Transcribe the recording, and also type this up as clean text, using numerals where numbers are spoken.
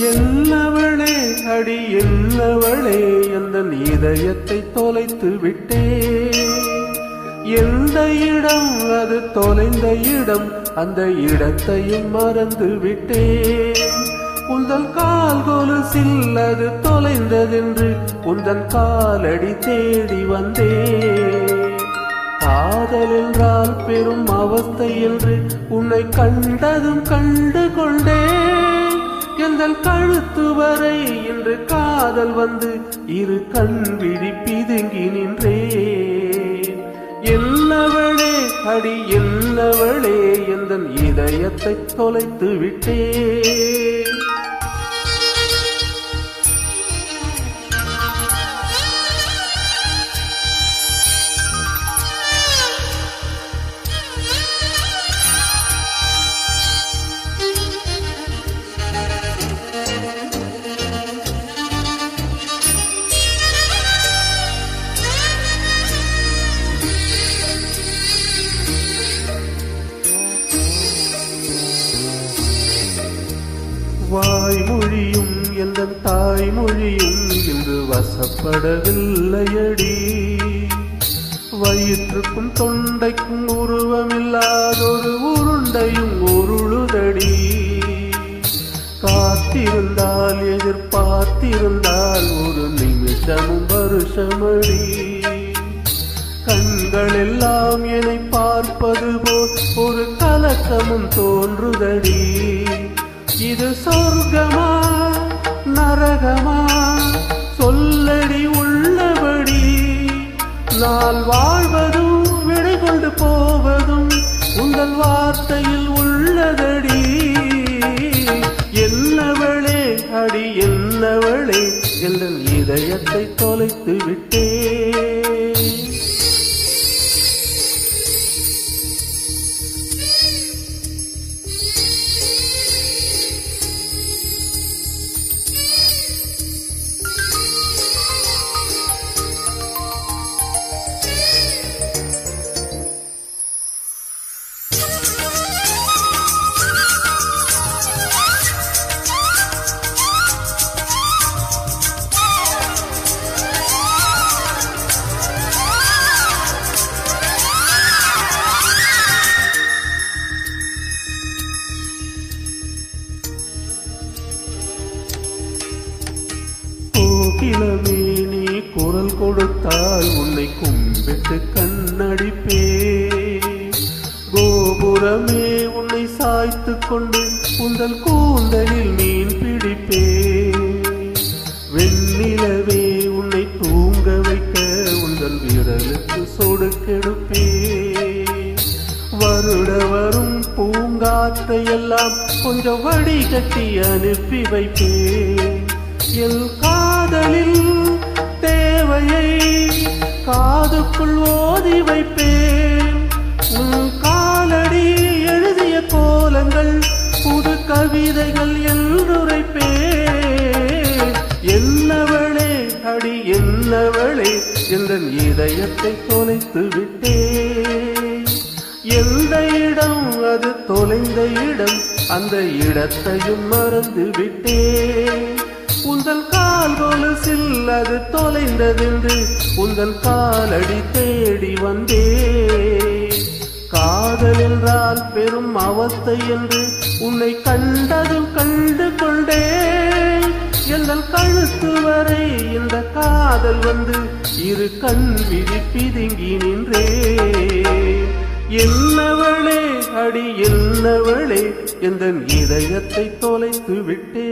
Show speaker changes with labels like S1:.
S1: என்னவளே அடி என்னவளே அந்த இதயத்தை தொலைத்து விட்டே. எந்த இடம் அது தொலைந்த இடம், அந்த இடத்தையும் மறந்து விட்டே. உந்தன் கால் கொலுசில் அது தொலைந்ததென்று உந்தன் காலடி தேடி வந்தே. காதல் என்றால் பெரும் அவஸ்தை என்று உன்னை கண்டதும் கண்டு கொண்டே. எங்கள் கழுத்து வரை இன்று காதல் வந்து இரு கண் விழி பிதுங்கி நின்றே. என்னவளே அடி என்னவளே எந்தன் இதயத்தை தொலைத்து விட்டே. வாய்மொழியும் எந்த தாய்மொழியும் இன்று வசப்படவில்லையடி. வயிற்றுக்கும் தொண்டைக்கும் உருவமில்லாதொரு உருண்டையும் உருளுதடி. காத்திருந்தால் எதிர்பார்த்திருந்தால் ஒரு நிமிஷமும் வருஷமடி. கண்கள் எல்லாம் என்னை பார்ப்பது போல் ஒரு கலக்கமும் தோன்றுதடி. இது சொர்க்கமா நரகமா சொல்லடி உள்ளபடி. நான் வாழ்வதும் விடை கொண்டு போவதும் உங்கள் வார்த்தையில் உள்ளதடி. என்னவளே அடி என்னவளே எங்கள் இதயத்தை தொலைத்து விட்டே. கிளமே நீ குரல் கொடுத்தால் உன்னை கும்பிட்டு கண்ணடிப்பே. கோபுரமே உன்னை சாய்த்து கொண்டு உந்தல் கூந்தலில் மீன் பிடிப்பே. வெண்ணிலவே உன்னை தூங்க வைக்க உந்தல் விரலுக்கு சொடுக்கெடுப்பே. வருட வரும் பூங்காற்றையெல்லாம் கொஞ்சம் வடிகட்டி அனுப்பி வைப்பே. என் காதலில் தேவையை காதுக்குள் ஓதி வைப்பேன். உன் காலடி எழுதிய கோலங்கள் புது கவிதைகள் என்றுரைப்பேன். என்னவளே அடி என்னவளே எந்தன் இதயத்தை தொலைத்து விட்டே. எந்த இடம் அது தொலைந்த இடம், அந்த இடத்தையும் மறந்து விட்டே. உந்தன் கால் கொலுசில் அது தொலைந்ததென்று உந்தன் காலடி தேடி வந்தே. காதல் என்றால் பெரும் அவஸ்தை என்று உன்னை கண்டதும் கண்டு கொண்டே. எங்கள் கழுத்து வரை இந்த காதல் வந்து இரு கண் விழி பிதுங்கி நின்றே. என்னவளே அடி என்னவளே எந்த இதயத்தை தொலைத்து விட்டே